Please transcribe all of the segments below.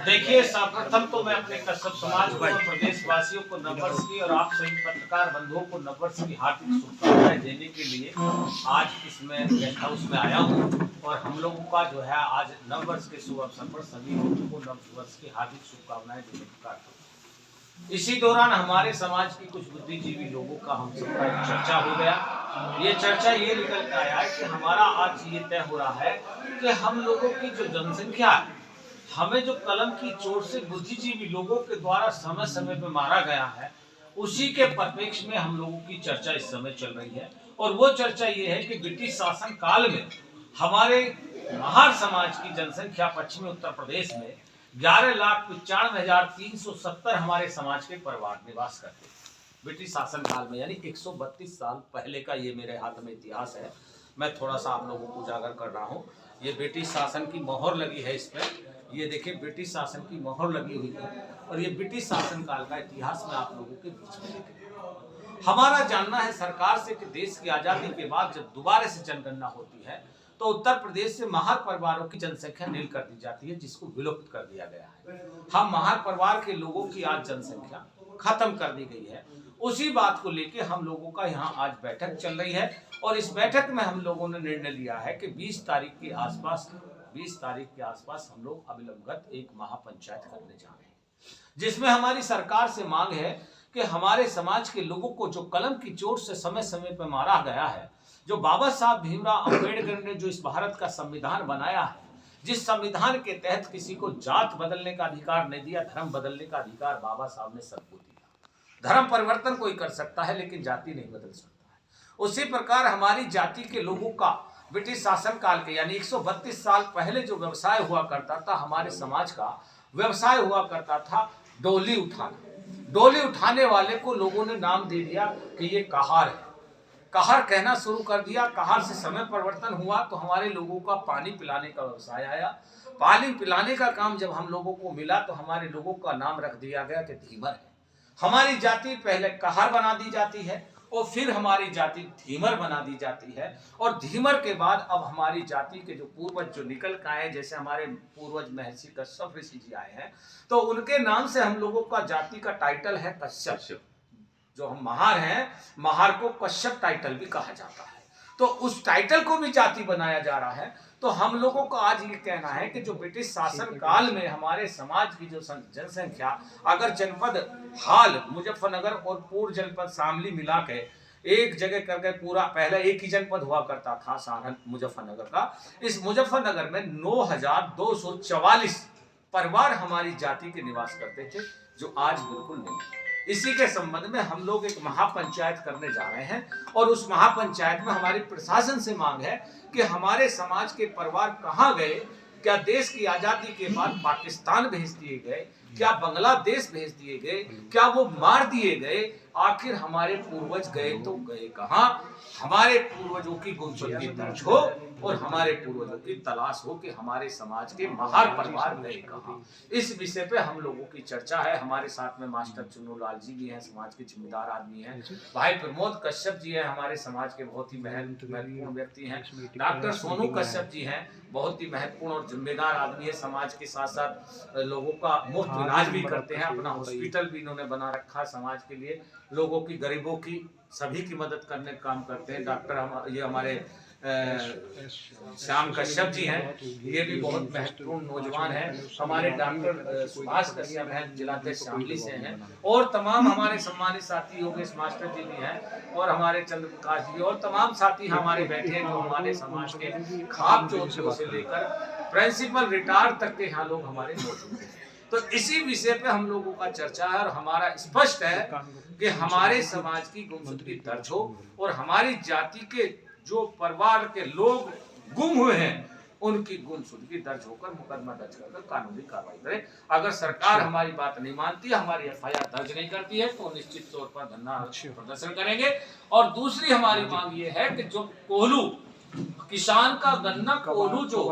देखिए, सर्वप्रथम तो मैं अपने कश्यप समाज को और प्रदेशवासियों को नववर्ष की और आप सभी पत्रकार बंधुओं को नववर्ष की हार्दिक शुभकामनाएं देने के लिए आज इसमें गेस्ट हाउस में आया हूं। और हम लोगों का जो है आज नववर्ष के शुभ अवसर पर सभी लोगों को नववर्ष की हार्दिक शुभकामनाएं देने का कार्य। इसी दौरान हमारे समाज की कुछ बुद्धिजीवी लोगों का हम सबका चर्चा हो गया। ये चर्चा ये निकल कर आया है कि हमारा आज ये तय हो रहा है कि हम लोगों की जो जनसंख्या है, हमें जो कलम की चोट से बुद्धिजीवी लोगों के द्वारा समय समय पर मारा गया है, उसी के परिप्रेक्ष्य में हम लोगों की चर्चा इस समय चल रही है। और वो चर्चा ये है कि ब्रिटिश शासन काल में हमारे महार समाज की जनसंख्या पश्चिमी उत्तर प्रदेश में 11,95,370 हमारे समाज के परिवार निवास करते हैं। ब्रिटिश शासन काल में, यानी 132 साल पहले का ये मेरे हाथ में इतिहास है। मैं थोड़ा सा आप लोगों को उजागर कर रहा हूँ। ये ब्रिटिश शासन की मोहर लगी है इस पर, ये देखिए ब्रिटिश शासन की मोहर लगी हुई है। और ये ब्रिटिश शासन काल का इतिहास में आप लोगों के बीच में लेके हमारा जानना है सरकार से कि देश की आजादी के बाद जब दोबारा से जनगणना होती है तो उत्तर प्रदेश से महार परिवारों की जनसंख्या नील कर दी जाती है, जिसको विलुप्त कर दिया गया है। हम महार परिवार के लोगों की आज जनसंख्या खत्म कर दी गई है। उसी बात को लेके हम लोगों का यहाँ आज बैठक चल रही है। और इस बैठक में हम लोगों ने निर्णय लिया है कि 20 तारीख के आसपास हम लोग अविलंबगत एक महापंचायत करने जा रहे हैं, जिसमें हमारी सरकार से मांग है कि हमारे समाज के लोगों को जो कलम की चोट से समय समय पर मारा गया है, जो बाबा साहब भीमराव अंबेडकर ने जो इस भारत का संविधान बनाया है, जिस संविधान के तहत किसी को जात बदलने का अधिकार नहीं दिया, धर्म बदलने का अधिकार बाबा साहब ने सबको दिया। धर्म परिवर्तन कोई कर सकता है लेकिन जाति नहीं बदल सकता है। उसी प्रकार हमारी जाति के लोगों का ब्रिटिश शासन काल के यानी 132 साल पहले जो व्यवसाय हुआ करता था, हमारे समाज का व्यवसाय हुआ करता था डोली उठाना। डोली उठाने वाले को लोगों ने नाम दे दिया कि ये कहार है। कहार कहना शुरू कर दिया। कहार से समय परिवर्तन हुआ तो हमारे लोगों का पानी पिलाने का व्यवसाय आया। पानी पिलाने का काम जब हम लोगों को मिला तो हमारे लोगों का नाम रख दिया गया कि धीमर है। हमारी जाति पहले कहार बना दी जाती है और फिर हमारी जाति धीमर बना दी जाती है। और धीमर के बाद अब हमारी जाति के जो पूर्वज जो निकल के आए, जैसे हमारे पूर्वज महर्षि कश्यप ऋषि जी आए हैं, तो उनके नाम से हम लोगों का जाति का टाइटल है कश्यप। जो हम महार हैं, महार को कश्यप टाइटल भी कहा जाता है। तो उस टाइटल को भी जाति बनाया जा रहा है। तो हम लोगों का आज ये कहना है कि जो ब्रिटिश शासन काल में हमारे समाज की जो जनसंख्या, अगर जनपद हाल मुजफ्फरनगर और पूर्व जनपद शामली मिला के एक जगह करके पूरा, पहले एक ही जनपद हुआ करता था सारण मुजफ्फरनगर का, इस मुजफ्फरनगर में 9,244 परिवार हमारी जाति के निवास करते थे, जो आज बिल्कुल नहीं। इसी के संबंध में हम लोग एक महापंचायत करने जा रहे हैं। और उस महापंचायत में हमारी प्रशासन से मांग है कि हमारे समाज के परिवार कहाँ गए, क्या देश की आजादी के बाद पाकिस्तान भेज दिए गए, क्या बांग्लादेश भेज दिए गए, क्या वो मार दिए गए, आखिर हमारे पूर्वज गए तो गए कहाँ। हमारे पूर्वजों की गुमशुदगी दर्ज हो और हमारे पूर्वजों की तलाश हो कि हमारे समाज के महार परिवार गए कहाँ। इस विषय पे हम लोगों की चर्चा है। हमारे साथ में मास्टर चुन्नू लाल जी भी हैं, समाज के जिम्मेदार आदमी हैं। भाई प्रमोद कश्यप जी हैं, हमारे समाज के बहुत ही महत्वपूर्ण व्यक्ति हैं। डॉक्टर सोनू कश्यप जी हैं, बहुत ही महत्वपूर्ण और जिम्मेदार आदमी है। समाज के साथ साथ लोगों का मुफ्त इलाज भी करते हैं, अपना हॉस्पिटल भी इन्होंने बना रखा है समाज के लिए, लोगों की, गरीबों की, सभी की मदद करने का काम करते हैं। डॉक्टर ये हमारे श्याम कश्यप जी हैं, ये भी बहुत महत्वपूर्ण नौजवान हैं। हमारे डॉक्टर सुभाष कश्यप हैं, जिलाध्यक्ष शामली से हैं। और तमाम हमारे सम्मानित साथी योगेश मास्टर जी भी हैं, और हमारे चंद्र प्रकाश जी और तमाम साथी हमारे बैठे हैं, जो हमारे समाज के खाप चौथियों से लेकर प्रिंसिपल रिटायर तक के यहाँ लोग हमारे मौजूद हैं। तो इसी विषय पे हम लोगों का चर्चा है। और हमारा स्पष्ट है कि हमारे समाज की गुमशुदगी दर्ज हो और हमारी जाति के जो परिवार के लोग गुम हुए हैं उनकी गुमशुदगी दर्ज होकर मुकदमा दर्ज कर कानूनी कार्रवाई करे। अगर सरकार हमारी बात नहीं मानती है, हमारी एफआईआर दर्ज नहीं करती है, तो निश्चित तौर पर धरना प्रदर्शन करेंगे। और दूसरी हमारी मांग ये है कि जो कोल्हू किसान का गन्ना कोल्हू जो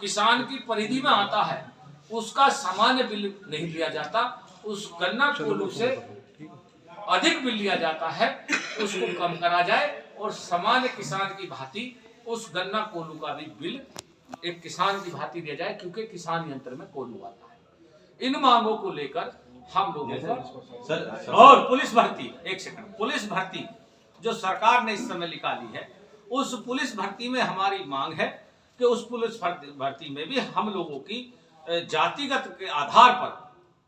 किसान की परिधि में आता है, उसका सामान्य बिल नहीं लिया जाता, उस गन्ना कोल्हू से अधिक बिल लिया जाता है, उसको कम करा जाए और सामान्य किसान की भांति उस गन्ना कोल्हू का भी बिल एक किसान की भांति दिया जाए, क्योंकि किसान यंत्र में कोल्हू आता है। इन मांगों को लेकर हम लोगों को सर और पुलिस भर्ती, एक सेकंड, पुलिस भर्ती जो सरकार ने इस समय निकाली है, उस पुलिस भर्ती में हमारी मांग है कि उस पुलिस भर्ती में भी हम लोगों की जातिगत के आधार पर,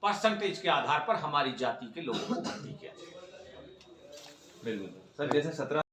परसेंटेज के आधार पर हमारी जाति के लोगों को भर्ती किया जाए। बिल्कुल सर, जैसे 17